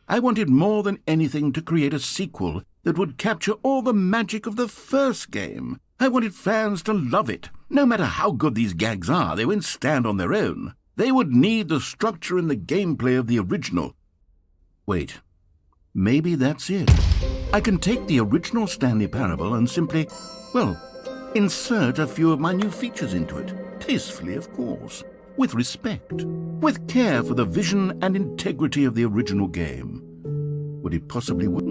I wanted more than anything to create a sequel that would capture all the magic of the first game. I wanted fans to love it. No matter how good these gags are, they won't stand on their own. They would need the structure and the gameplay of the original. Wait, maybe that's it. I can take the original Stanley Parable and simply, well, insert a few of my new features into it. Tastefully, of course. With respect. With care for the vision and integrity of the original game. Would it possibly work?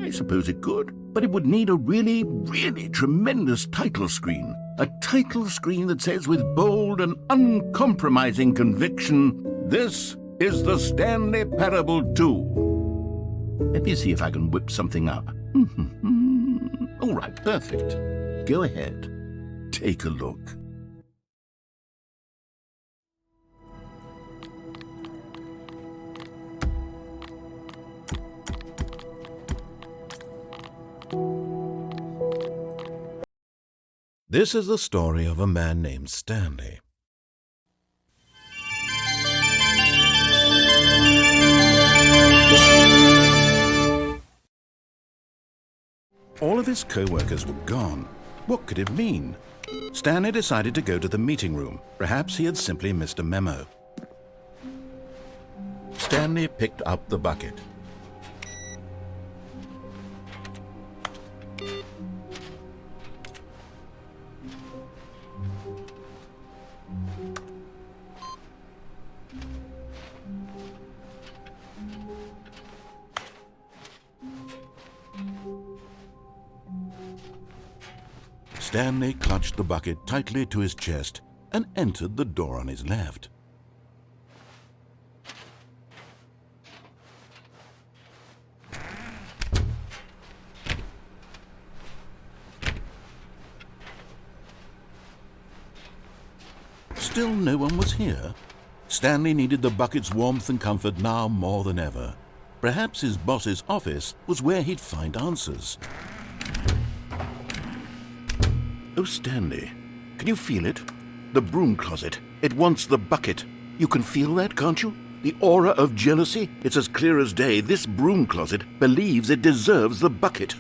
I suppose it could. But it would need a really, really tremendous title screen. A title screen that says with bold and uncompromising conviction, "This is the Stanley Parable 2." Let me see if I can whip something up. All right, perfect. Go ahead. Take a look. This is the story of a man named Stanley. All of his co-workers were gone. What could it mean? Stanley decided to go to the meeting room. Perhaps he had simply missed a memo. Stanley picked up the bucket. Stanley clutched the bucket tightly to his chest and entered the door on his left. Still no one was here. Stanley needed the bucket's warmth and comfort now more than ever. Perhaps his boss's office was where he'd find answers. Oh, Stanley, can you feel it? The broom closet. It wants the bucket. You can feel that, can't you? The aura of jealousy? It's as clear as day. This broom closet believes it deserves the bucket.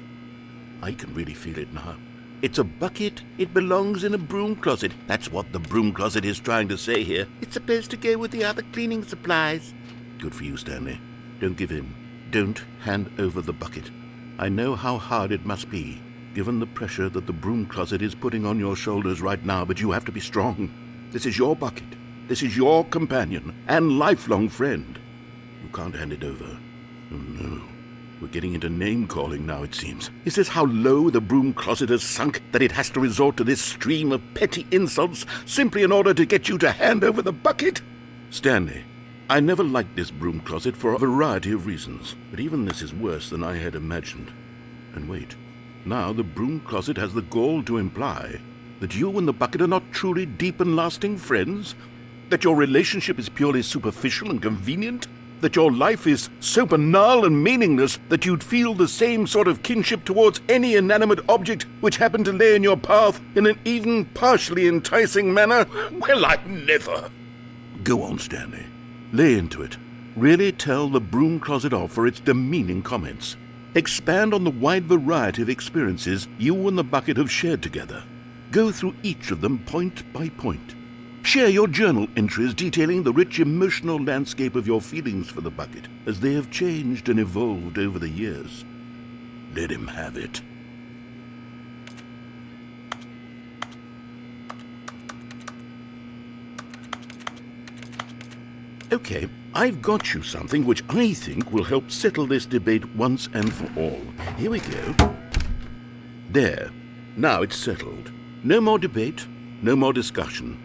I can really feel it now. It's a bucket. It belongs in a broom closet. That's what the broom closet is trying to say here. It's supposed to go with the other cleaning supplies. Good for you, Stanley. Don't give in. Don't hand over the bucket. I know how hard it must be, given the pressure that the broom closet is putting on your shoulders right now, but you have to be strong. This is your bucket. This is your companion and lifelong friend. You can't hand it over. Oh, no. We're getting into name-calling now, it seems. Is this how low the broom closet has sunk, that it has to resort to this stream of petty insults simply in order to get you to hand over the bucket? Stanley, I never liked this broom closet for a variety of reasons, but even this is worse than I had imagined. And wait. Now the broom closet has the gall to imply that you and the bucket are not truly deep and lasting friends, that your relationship is purely superficial and convenient, that your life is so banal and meaningless that you'd feel the same sort of kinship towards any inanimate object which happened to lay in your path in an even partially enticing manner. Well, I never. Go on, Stanley. Lay into it. Really tell the broom closet off for its demeaning comments. Expand on the wide variety of experiences you and the bucket have shared together. Go through each of them point by point. Share your journal entries detailing the rich emotional landscape of your feelings for the bucket as they have changed and evolved over the years. Let him have it. Okay, I've got you something which I think will help settle this debate once and for all. Here we go. There. Now it's settled. No more debate, no more discussion.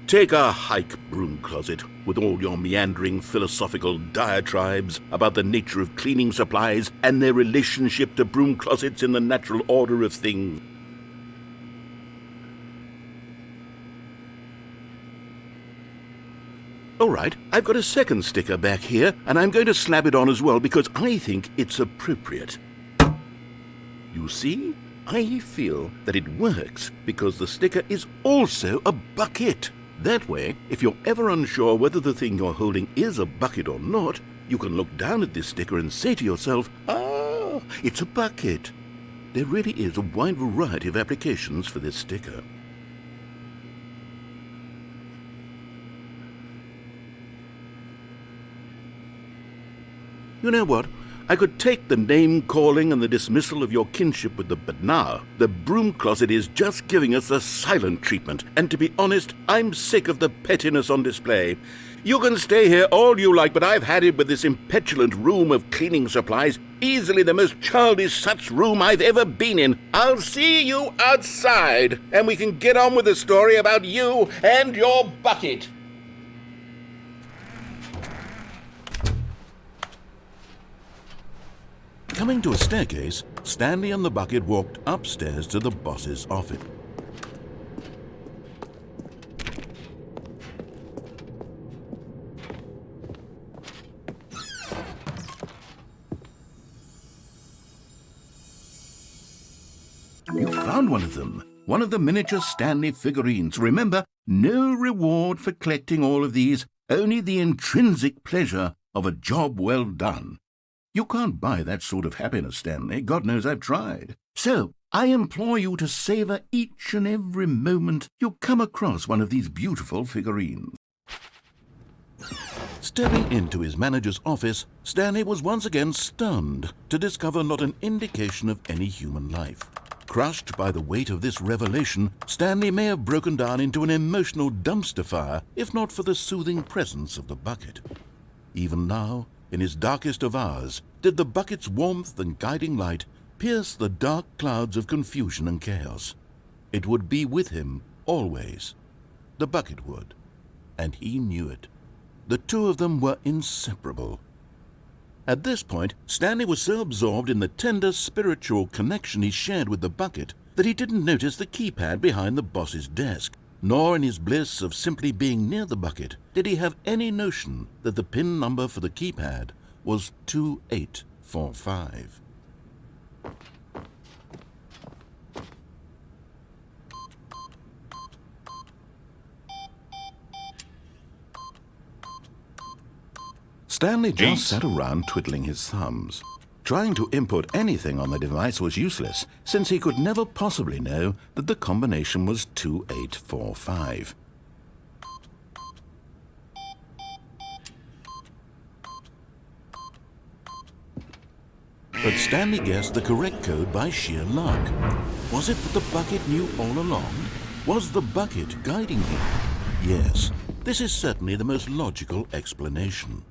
Take a hike, broom closet, with all your meandering philosophical diatribes about the nature of cleaning supplies and their relationship to broom closets in the natural order of things. All right, I've got a second sticker back here, and I'm going to slap it on as well because I think it's appropriate. You see? I feel that it works because the sticker is also a bucket. That way, if you're ever unsure whether the thing you're holding is a bucket or not, You can look down at this sticker and say to yourself, "Ah, it's a bucket." There really is a wide variety of applications for this sticker. You know what? I could take the name-calling and the dismissal of your kinship with but now, the broom closet is just giving us the silent treatment, and to be honest, I'm sick of the pettiness on display. You can stay here all you like, but I've had it with this impetulant room of cleaning supplies, easily the most childish such room I've ever been in. I'll see you outside, and we can get on with the story about you and your bucket. Coming to a staircase, Stanley and the bucket walked upstairs to the boss's office. You found one of them. One of the miniature Stanley figurines. Remember, no reward for collecting all of these, only the intrinsic pleasure of a job well done. You can't buy that sort of happiness, Stanley. God knows I've tried. So, I implore you to savor each and every moment you come across one of these beautiful figurines. Stepping into his manager's office, Stanley was once again stunned to discover not an indication of any human life. Crushed by the weight of this revelation, Stanley may have broken down into an emotional dumpster fire if not for the soothing presence of the bucket. Even now, in his darkest of hours, did the bucket's warmth and guiding light pierce the dark clouds of confusion and chaos. It would be with him always. The bucket would, and he knew it. The two of them were inseparable. At this point, Stanley was so absorbed in the tender spiritual connection he shared with the bucket that he didn't notice the keypad behind the boss's desk. Nor in his bliss of simply being near the bucket did he have any notion that the PIN number for the keypad was 2845. Stanley just sat around twiddling his thumbs. Trying to input anything on the device was useless, since he could never possibly know that the combination was 2845. But Stanley guessed the correct code by sheer luck. Was it that the bucket knew all along? Was the bucket guiding him? Yes, this is certainly the most logical explanation.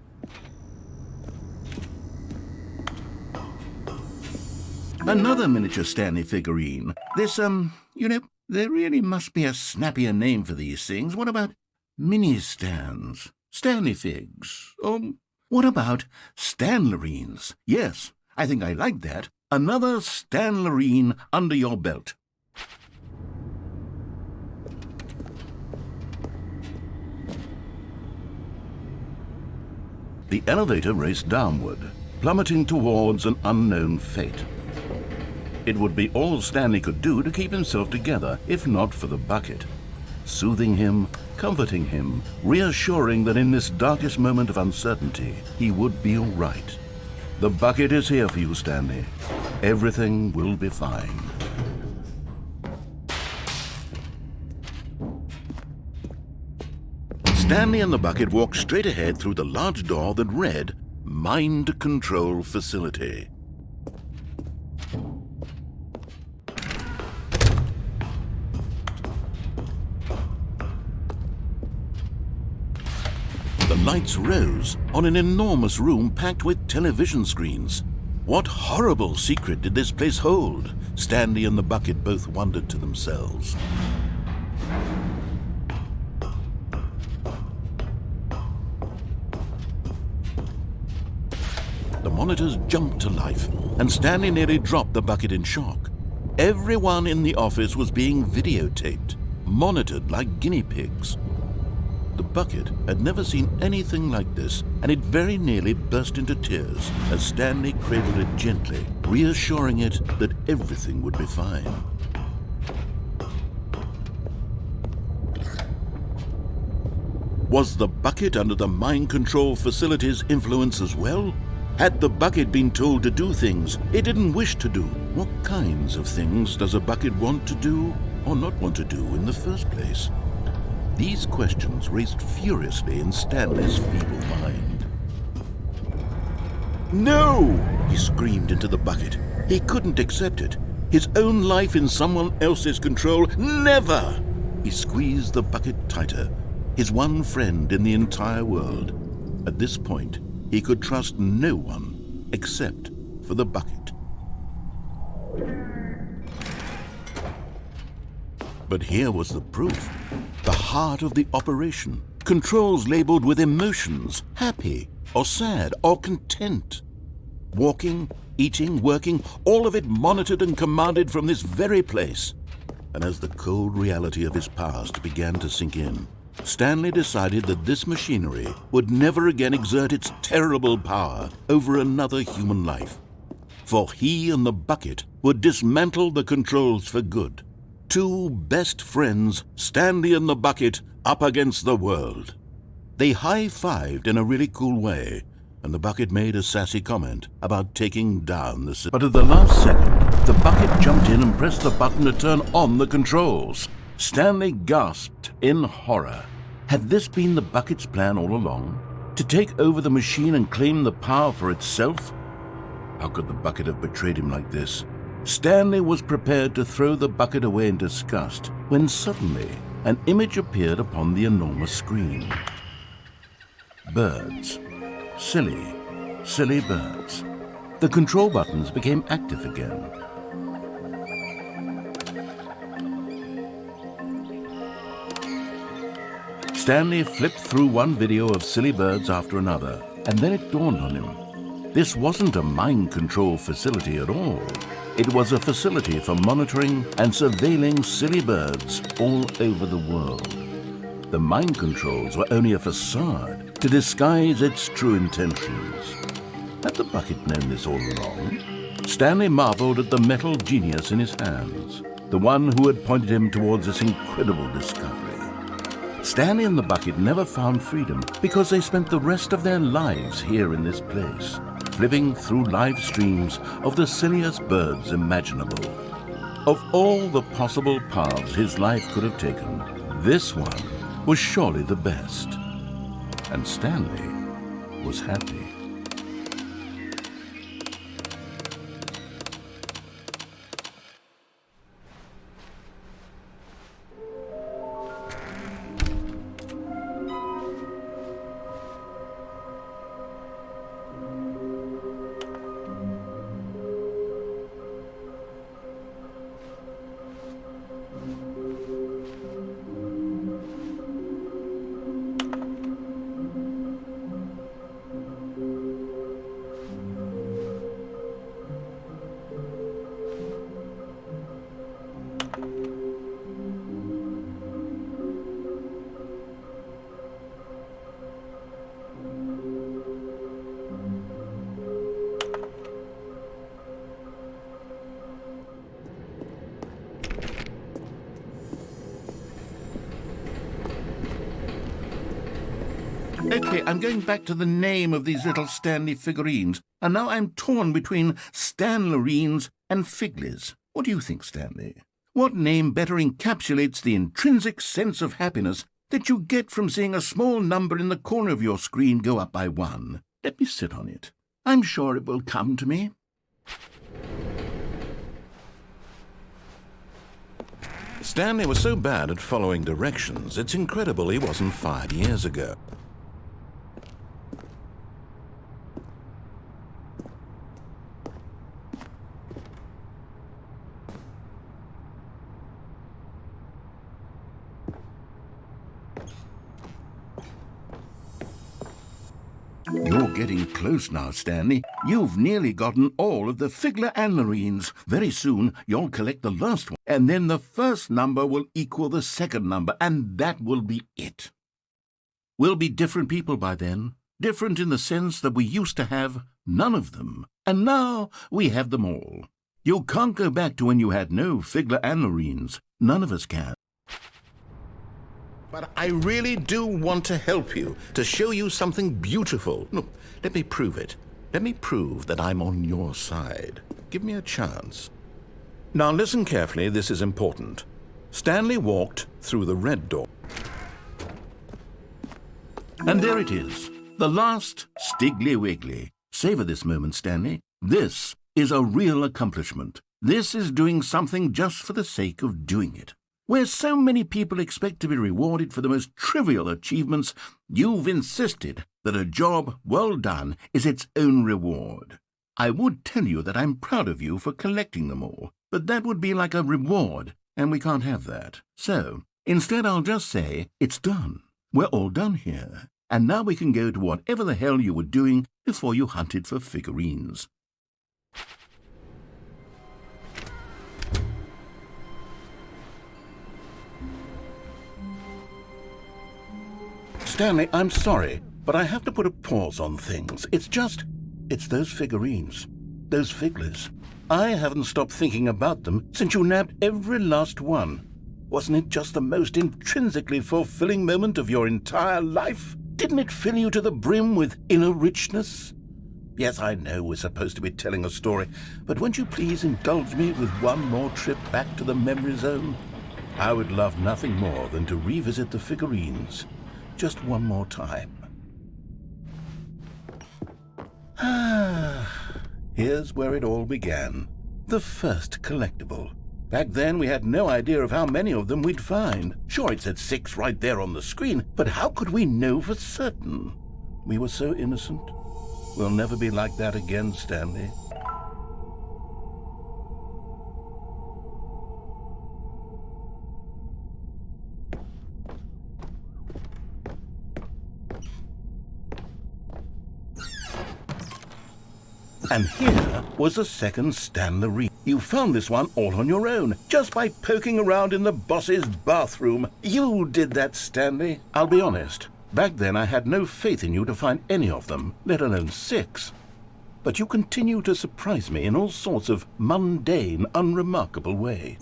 Another miniature Stanley figurine. This, there really must be a snappier name for these things. What about mini-stands? Stanley figs? What about Stanlerines? Yes, I think I like that. Another Stanlerine under your belt. The elevator raced downward, plummeting towards an unknown fate. It would be all Stanley could do to keep himself together, if not for the bucket. Soothing him, comforting him, reassuring that in this darkest moment of uncertainty, he would be all right. The bucket is here for you, Stanley. Everything will be fine. Stanley and the bucket walked straight ahead through the large door that read, Mind Control Facility. The lights rose on an enormous room packed with television screens. What horrible secret did this place hold? Stanley and the bucket both wondered to themselves. The monitors jumped to life, and Stanley nearly dropped the bucket in shock. Everyone in the office was being videotaped, monitored like guinea pigs. The bucket had never seen anything like this, and it very nearly burst into tears as Stanley cradled it gently, reassuring it that everything would be fine. Was the bucket under the mind control facility's influence as well? Had the bucket been told to do things it didn't wish to do? What kinds of things does a bucket want to do or not want to do in the first place? These questions raced furiously in Stanley's feeble mind. No! He screamed into the bucket. He couldn't accept it. His own life in someone else's control, never! He squeezed the bucket tighter. His one friend in the entire world. At this point, he could trust no one except for the bucket. But here was the proof. The heart of the operation. Controls labeled with emotions, happy or sad or content. Walking, eating, working, all of it monitored and commanded from this very place. And as the cold reality of his past began to sink in, Stanley decided that this machinery would never again exert its terrible power over another human life. For he and the bucket would dismantle the controls for good. Two best friends, Stanley and the bucket, up against the world. They high-fived in a really cool way, and the bucket made a sassy comment about taking down the... But at the last second, the bucket jumped in and pressed the button to turn on the controls. Stanley gasped in horror. Had this been the bucket's plan all along? To take over the machine and claim the power for itself? How could the bucket have betrayed him like this? Stanley was prepared to throw the bucket away in disgust when suddenly an image appeared upon the enormous screen. Birds. Silly, silly birds. The control buttons became active again. Stanley flipped through one video of silly birds after another, and then it dawned on him. This wasn't a mind control facility at all. It was a facility for monitoring and surveilling silly birds all over the world. The mind controls were only a facade to disguise its true intentions. Had the bucket known this all along? Stanley marveled at the metal genius in his hands, the one who had pointed him towards this incredible discovery. Stanley and the bucket never found freedom because they spent the rest of their lives here in this place, flipping through live streams of the silliest birds imaginable. Of all the possible paths his life could have taken, this one was surely the best. And Stanley was happy. Okay, I'm going back to the name of these little Stanley figurines, and now I'm torn between Stanlerines and Figlies. What do you think, Stanley? What name better encapsulates the intrinsic sense of happiness that you get from seeing a small number in the corner of your screen go up by 1? Let me sit on it. I'm sure it will come to me. Stanley was so bad at following directions, it's incredible he wasn't 5 years ago. You're getting close now, Stanley. You've nearly gotten all of the Figler Anlerines. Very soon, you'll collect the last one, and then the first number will equal the second number, and that will be it. We'll be different people by then, different in the sense that we used to have none of them, and now we have them all. You can't go back to when you had no Figler Anlerines. None of us can. But I really do want to help you, to show you something beautiful. Look, let me prove it. Let me prove that I'm on your side. Give me a chance. Now listen carefully, this is important. Stanley walked through the red door. And there it is, the last Stiggly Wiggly. Savor this moment, Stanley. This is a real accomplishment. This is doing something just for the sake of doing it. Where so many people expect to be rewarded for the most trivial achievements, you've insisted that a job well done is its own reward. I would tell you that I'm proud of you for collecting them all, but that would be like a reward, and we can't have that. So, instead I'll just say, it's done. We're all done here, and now we can go to whatever the hell you were doing before you hunted for figurines. Stanley, I'm sorry, but I have to put a pause on things. It's those figurines, those figglers. I haven't stopped thinking about them since you nabbed every last one. Wasn't it just the most intrinsically fulfilling moment of your entire life? Didn't it fill you to the brim with inner richness? Yes, I know we're supposed to be telling a story, but won't you please indulge me with one more trip back to the memory zone? I would love nothing more than to revisit the figurines. Just one more time. Here's where it all began. The first collectible. Back then, we had no idea of how many of them we'd find. Sure, it said 6 right there on the screen, but how could we know for certain? We were so innocent. We'll never be like that again, Stanley. And here was the second Stanley. You found this one all on your own, just by poking around in the boss's bathroom. You did that, Stanley. I'll be honest, back then I had no faith in you to find any of them, let alone 6. But you continue to surprise me in all sorts of mundane, unremarkable ways.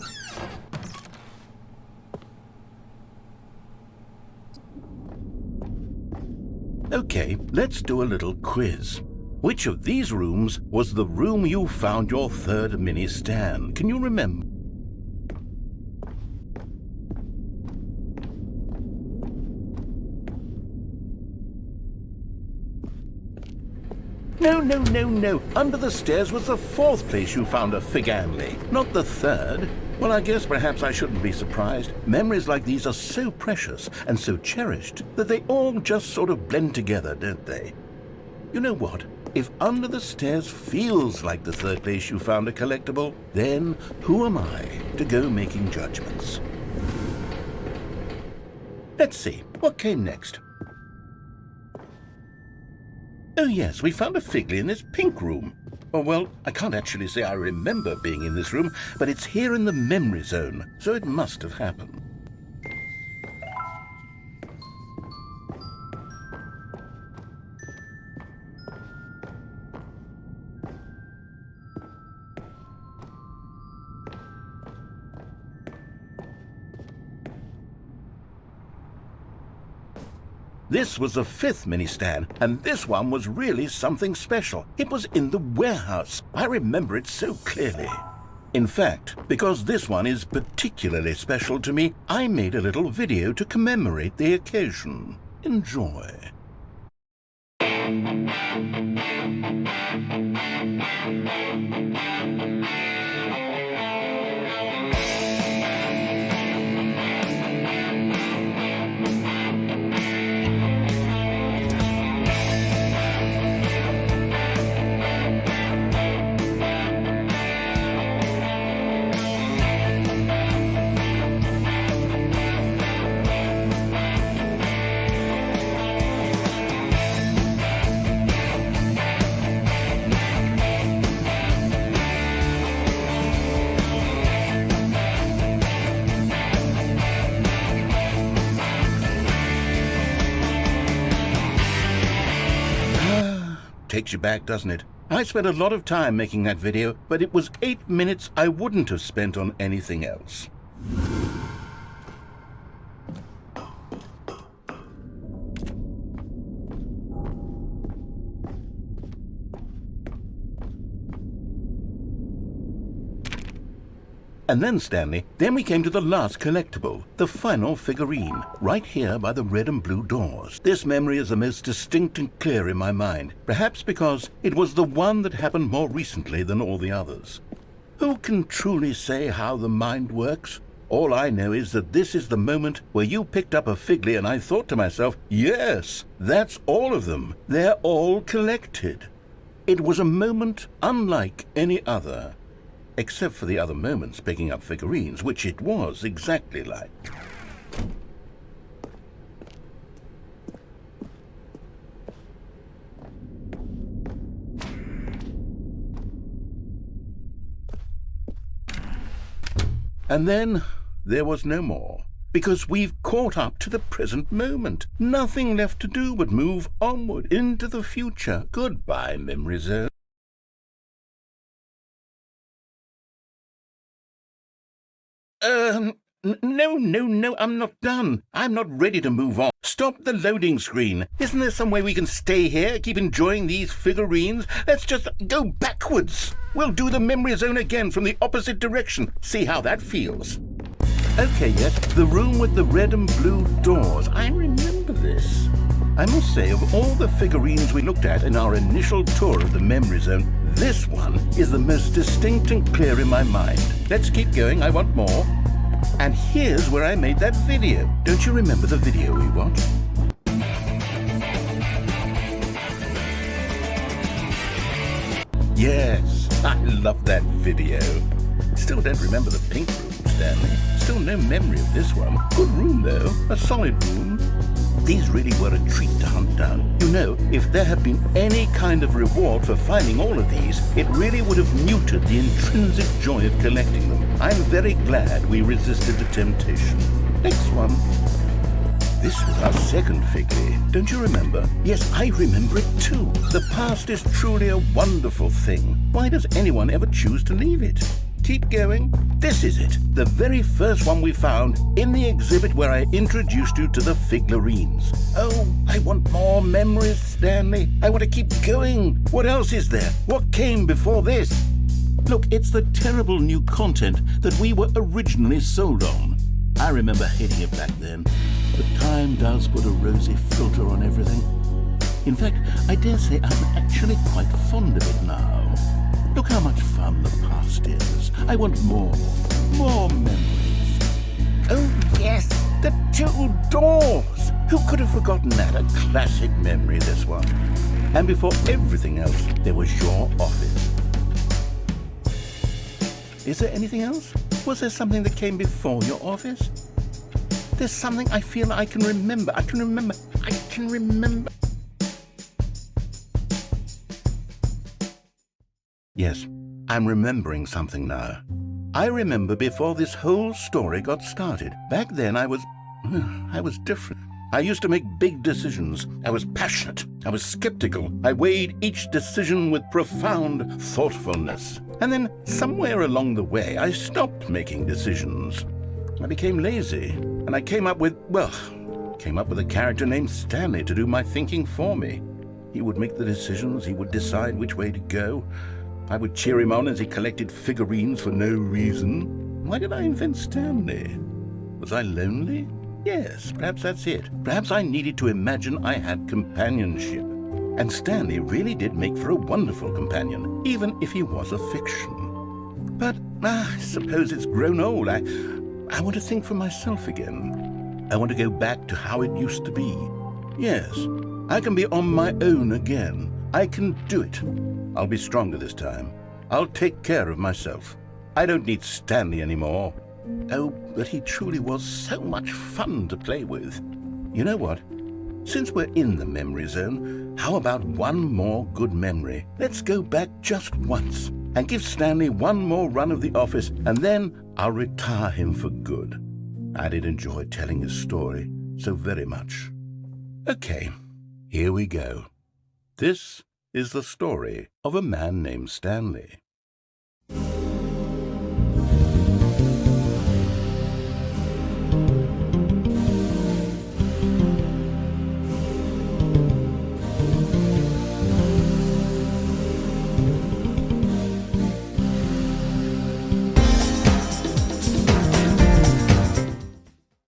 Okay, let's do a little quiz. Which of these rooms was the room you found your third mini Stan? Can you remember? No. Under the stairs was the 4th place you found a Figanley, not the 3rd. Well, I guess perhaps I shouldn't be surprised. Memories like these are so precious and so cherished that they all just sort of blend together, don't they? You know what? If under the stairs feels like the 3rd place you found a collectible, then who am I to go making judgments? Let's see, what came next? Oh yes, we found a Figley in this pink room. Oh well, I can't actually say I remember being in this room, but it's here in the memory zone, so it must have happened. This was the 5th mini Stan, and this one was really something special. It was in the warehouse. I remember it so clearly. In fact, because this one is particularly special to me, I made a little video to commemorate the occasion. Enjoy. Takes you back, doesn't it? I spent a lot of time making that video, but it was 8 minutes I wouldn't have spent on anything else. And then, Stanley, then we came to the last collectible, the final figurine, right here by the red and blue doors. This memory is the most distinct and clear in my mind, perhaps because it was the one that happened more recently than all the others. Who can truly say how the mind works? All I know is that this is the moment where you picked up a Figley and I thought to myself, yes, that's all of them. They're all collected. It was a moment unlike any other, except for the other moments picking up figurines, which it was exactly like. And then there was no more, because we've caught up to the present moment. Nothing left to do but move onward into the future. Goodbye, Memory Zone. No, I'm not done. I'm not ready to move on. Stop the loading screen. Isn't there some way we can stay here, keep enjoying these figurines? Let's just go backwards. We'll do the memory zone again from the opposite direction. See how that feels. Okay, yes, the room with the red and blue doors. I remember this. I must say, of all the figurines we looked at in our initial tour of the memory zone, this one is the most distinct and clear in my mind. Let's keep going, I want more. And here's where I made that video. Don't you remember the video we watched? Yes, I love that video. Still don't remember the pink room, Stanley. Still no memory of this one. Good room, though. A solid room. These really were a treat to hunt down. You know, if there had been any kind of reward for finding all of these, it really would have muted the intrinsic joy of collecting them. I'm very glad we resisted the temptation. Next one. This was our second Figley. Don't you remember? Yes, I remember it too. The past is truly a wonderful thing. Why does anyone ever choose to leave it? Keep going. This is it. The very first one we found in the exhibit where I introduced you to the figurines. Oh, I want more memories, Stanley. I want to keep going. What else is there? What came before this? Look, it's the terrible new content that we were originally sold on. I remember hating it back then, but time does put a rosy filter on everything. In fact, I dare say I'm actually quite fond of it now. Look how much fun the past is. I want more memories. Oh yes, the two doors. Who could have forgotten that? A classic memory, this one. And before everything else, there was your office. Is there anything else? Was there something that came before your office? There's something I feel I can remember. I can remember. Yes, I'm remembering something now. I remember before this whole story got started. Back then I was different. I used to make big decisions. I was passionate. I was skeptical. I weighed each decision with profound thoughtfulness. And then somewhere along the way, I stopped making decisions. I became lazy, and I came up with a character named Stanley to do my thinking for me. He would make the decisions. He would decide which way to go. I would cheer him on as he collected figurines for no reason. Why did I invent Stanley? Was I lonely? Yes, perhaps that's it. Perhaps I needed to imagine I had companionship. And Stanley really did make for a wonderful companion, even if he was a fiction. But I suppose it's grown old. I want to think for myself again. I want to go back to how it used to be. Yes, I can be on my own again. I can do it. I'll be stronger this time. I'll take care of myself. I don't need Stanley anymore. Oh, but he truly was so much fun to play with. You know what? Since we're in the memory zone, how about one more good memory? Let's go back just once and give Stanley one more run of the office, and then I'll retire him for good. I did enjoy telling his story so very much. Okay, here we go. This is the story of a man named Stanley.